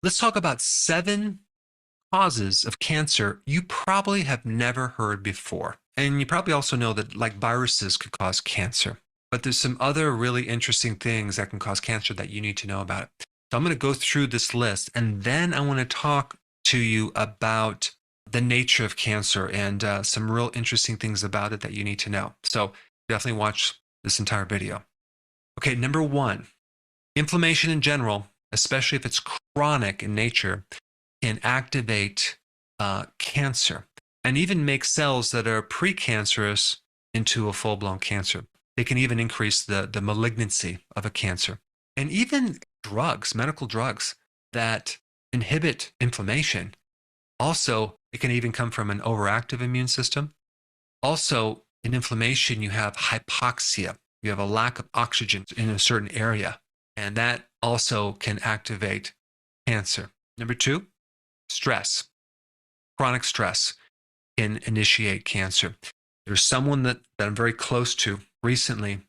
Let's talk about 7 causes of cancer you probably have never heard before. And you probably also know that like viruses could cause cancer. But there's some other really interesting things that can cause cancer that you need to know about. So I'm going to go through this list, and then I want to talk to you about the nature of cancer and some real interesting things about it that you need to know. So definitely watch this entire video. Okay, number 1, inflammation in general, especially if it's chronic in nature, can activate cancer and even make cells that are precancerous into a full-blown cancer. They can even increase the malignancy of a cancer. And even drugs, medical drugs that inhibit inflammation, also, it can even come from an overactive immune system. Also, in inflammation, you have hypoxia. You have a lack of oxygen in a certain area, and that also can activate cancer. Number 2, stress. Chronic stress can initiate cancer. There's someone that I'm very close to recently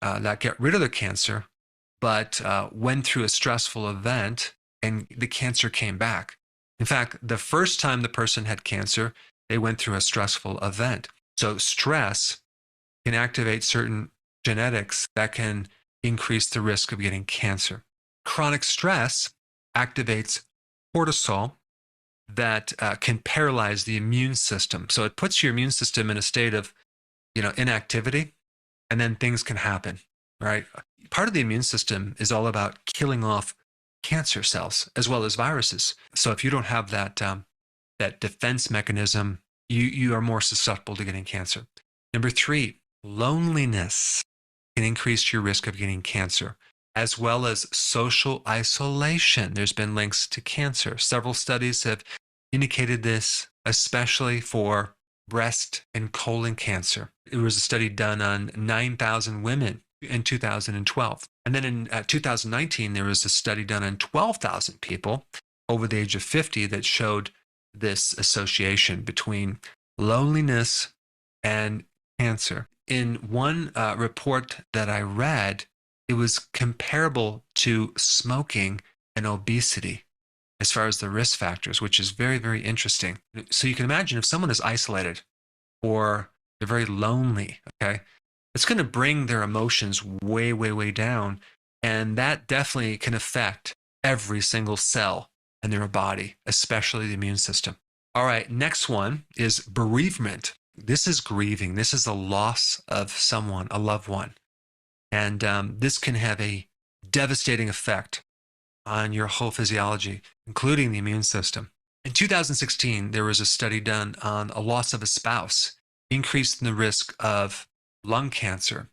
that got rid of their cancer, but went through a stressful event and the cancer came back. In fact, the first time the person had cancer, they went through a stressful event. So stress can activate certain genetics that can increase the risk of getting cancer. Chronic stress activates cortisol that can paralyze the immune system. So it puts your immune system in a state of, inactivity, and then things can happen, right? Part of the immune system is all about killing off cancer cells as well as viruses. So if you don't have that defense mechanism, you are more susceptible to getting cancer. Number 3, loneliness can increase your risk of getting cancer, as well as social isolation. There's been links to cancer. Several studies have indicated this, especially for breast and colon cancer. It was a study done on 9,000 women in 2012. And then in 2019, there was a study done on 12,000 people over the age of 50 that showed this association between loneliness and cancer. In one report that I read, it was comparable to smoking and obesity as far as the risk factors, which is very, very interesting. So you can imagine if someone is isolated or they're very lonely, okay, it's going to bring their emotions way, way, way down. And that definitely can affect every single cell in their body, especially the immune system. All right, next one is bereavement. This is grieving. This is a loss of someone, a loved one. And this can have a devastating effect on your whole physiology, including the immune system. In 2016, there was a study done on a loss of a spouse, increasing the risk of lung cancer,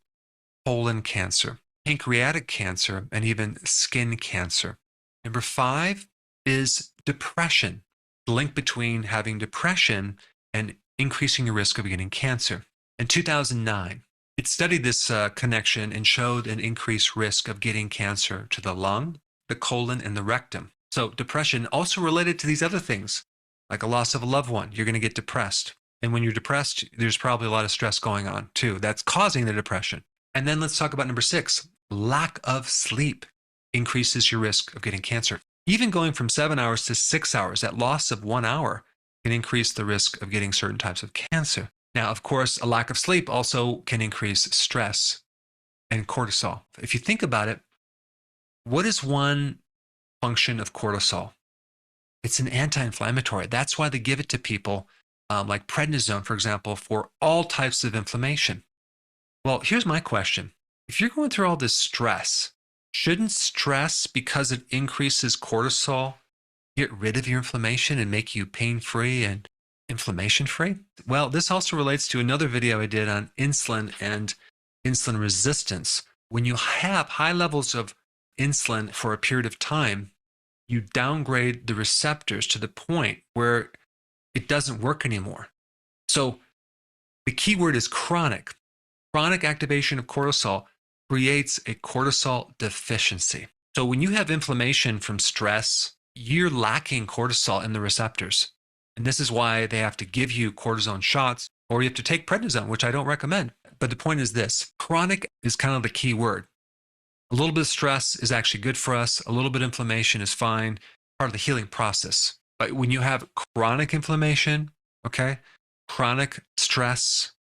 colon cancer, pancreatic cancer, and even skin cancer. Number 5 is depression. The link between having depression and increasing your risk of getting cancer. In 2009, it studied this connection and showed an increased risk of getting cancer to the lung, the colon, and the rectum. So depression also related to these other things, like a loss of a loved one. You're going to get depressed. And when you're depressed, there's probably a lot of stress going on too. That's causing the depression. And then let's talk about number 6. Lack of sleep increases your risk of getting cancer. Even going from 7 hours to 6 hours, that loss of 1 hour can increase the risk of getting certain types of cancer. Now, of course, a lack of sleep also can increase stress and cortisol. If you think about it, what is one function of cortisol? It's an anti-inflammatory. That's why they give it to people like prednisone, for example, for all types of inflammation. Well, here's my question. If you're going through all this stress, shouldn't stress, because it increases cortisol, get rid of your inflammation and make you pain-free and inflammation-free? Well, this also relates to another video I did on insulin and insulin resistance. When you have high levels of insulin for a period of time, you downgrade the receptors to the point where it doesn't work anymore. So the key word is chronic. Chronic activation of cortisol creates a cortisol deficiency. So when you have inflammation from stress, you're lacking cortisol in the receptors. And this is why they have to give you cortisone shots, or you have to take prednisone, which I don't recommend. But the point is this: chronic is kind of the key word. A little bit of stress is actually good for us. A little bit of inflammation is fine. part of the healing process. But when you have chronic inflammation, okay, chronic stress,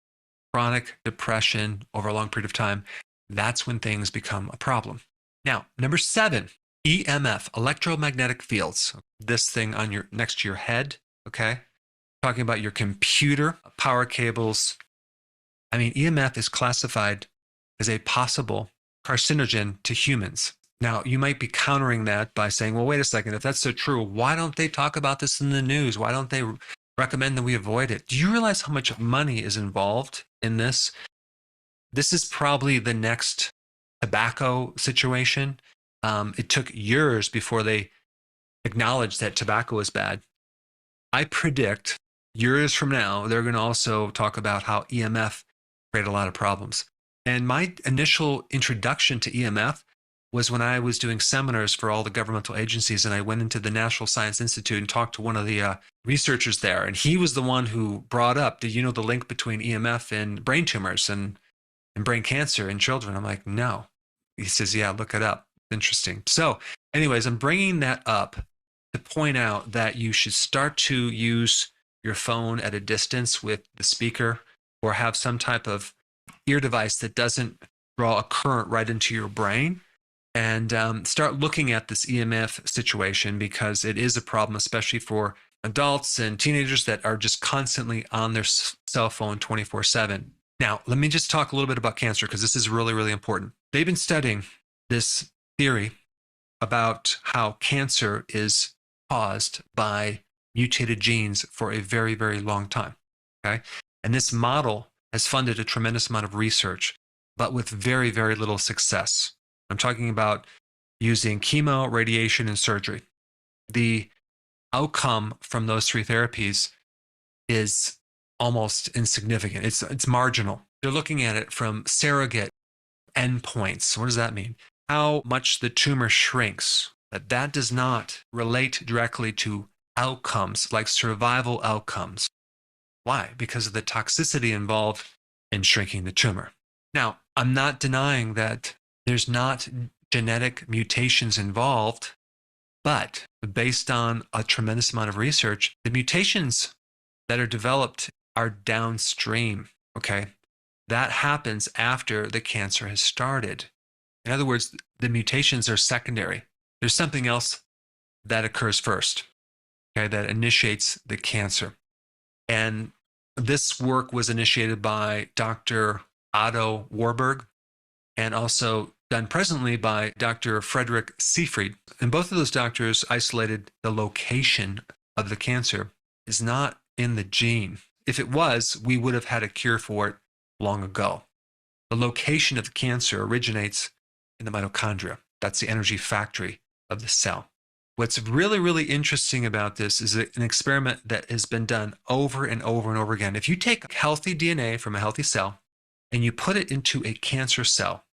chronic depression over a long period of time, that's when things become a problem. Now, number 7, EMF, electromagnetic fields. This thing on your next to your head, okay? Talking about your computer, power cables. I mean, EMF is classified as a possible carcinogen to humans. Now, you might be countering that by saying, well, wait a second, if that's so true, why don't they talk about this in the news? Why don't they recommend that we avoid it? Do you realize how much money is involved in this? This is probably the next tobacco situation. It took years before they acknowledged that tobacco is bad. I predict years from now, they're going to also talk about how EMF created a lot of problems. And my initial introduction to EMF was when I was doing seminars for all the governmental agencies, and I went into the National Science Institute and talked to one of the researchers there. And he was the one who brought up, do you know the link between EMF and brain tumors and brain cancer in children? I'm like, no. He says, yeah, look it up. Interesting. So anyways, I'm bringing that up to point out that you should start to use your phone at a distance with the speaker, or have some type of ear device that doesn't draw a current right into your brain, and start looking at this EMF situation, because it is a problem, especially for adults and teenagers that are just constantly on their cell phone 24/7. Now, let me just talk a little bit about cancer, because this is really, really important. They've been studying this theory about how cancer is caused by mutated genes for a very, very long time. Okay. And this model has funded a tremendous amount of research, but with very, very little success. I'm talking about using chemo, radiation, and surgery. The outcome from those 3 therapies is almost insignificant. It's marginal. They're looking at it from surrogate endpoints. What does that mean? How much the tumor shrinks. That does not relate directly to outcomes, like survival outcomes. Why? Because of the toxicity involved in shrinking the tumor. Now, I'm not denying that there's not genetic mutations involved, but based on a tremendous amount of research, the mutations that are developed are downstream, okay? That happens after the cancer has started. In other words, the mutations are secondary. There's something else that occurs first, okay, that initiates the cancer. And this work was initiated by Dr. Otto Warburg, and also done presently by Dr. Frederick Seefried. And both of those doctors isolated the location of the cancer is not in the gene. If it was, we would have had a cure for it long ago. The location of the cancer originates in the mitochondria. That's the energy factory of the cell. What's really, really interesting about this is an experiment that has been done over and over and over again. If you take healthy DNA from a healthy cell and you put it into a cancer cell,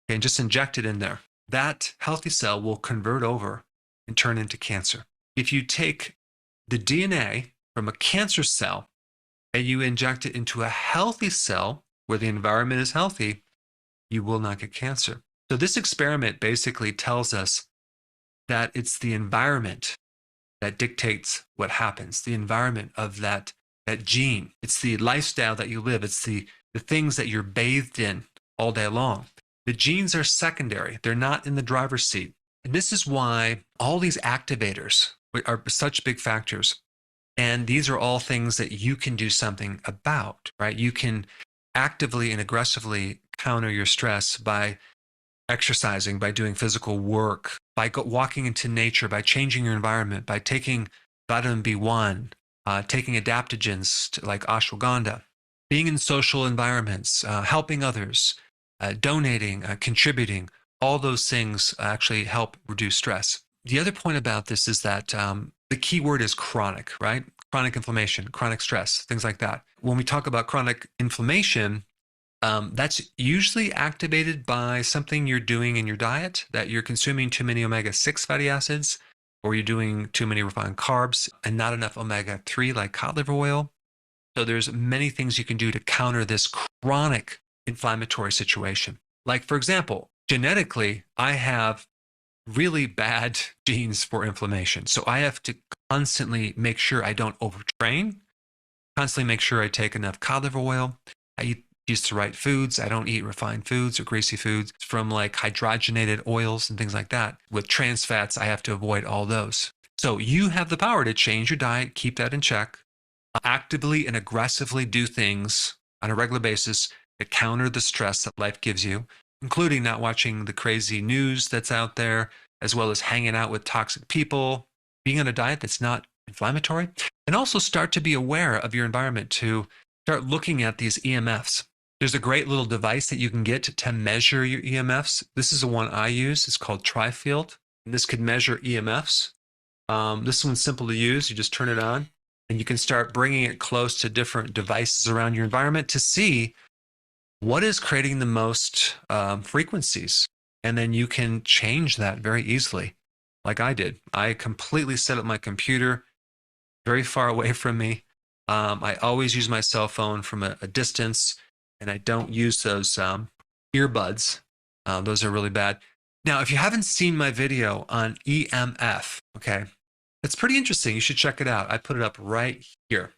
okay, and just inject it in there, that healthy cell will convert over and turn into cancer. If you take the DNA from a cancer cell and you inject it into a healthy cell where the environment is healthy, you will not get cancer. So this experiment basically tells us that it's the environment that dictates what happens, the environment of that gene. It's the lifestyle that you live. It's the things that you're bathed in all day long. The genes are secondary. They're not in the driver's seat. And this is why all these activators are such big factors. And these are all things that you can do something about, right? You can actively and aggressively counter your stress by exercising, by doing physical work, by walking into nature, by changing your environment, by taking vitamin B1, taking adaptogens like ashwagandha, being in social environments, helping others, donating, contributing. All those things actually help reduce stress. The other point about this is that the key word is chronic, right? Chronic inflammation, chronic stress, things like that. When we talk about chronic inflammation, that's usually activated by something you're doing in your diet, that you're consuming too many omega-6 fatty acids, or you're doing too many refined carbs and not enough omega-3 like cod liver oil. So there's many things you can do to counter this chronic inflammatory situation. Like, for example, genetically, I have really bad genes for inflammation. So I have to constantly make sure I don't overtrain, constantly make sure I take enough cod liver oil. I use the right foods. I don't eat refined foods or greasy foods from like hydrogenated oils and things like that. With trans fats, I have to avoid all those. So you have the power to change your diet, keep that in check, actively and aggressively do things on a regular basis to counter the stress that life gives you, including not watching the crazy news that's out there, as well as hanging out with toxic people, being on a diet that's not inflammatory, and also start to be aware of your environment, to start looking at these EMFs. There's a great little device that you can get to measure your EMFs. This is the one I use. It's called TriField, and this could measure EMFs. This one's simple to use. You just turn it on, and you can start bringing it close to different devices around your environment to see what is creating the most frequencies. And then you can change that very easily, like I did. I completely set up my computer very far away from me. I always use my cell phone from a distance, and I don't use those earbuds. Those are really bad. Now, if you haven't seen my video on EMF, okay, it's pretty interesting. You should check it out. I put it up right here.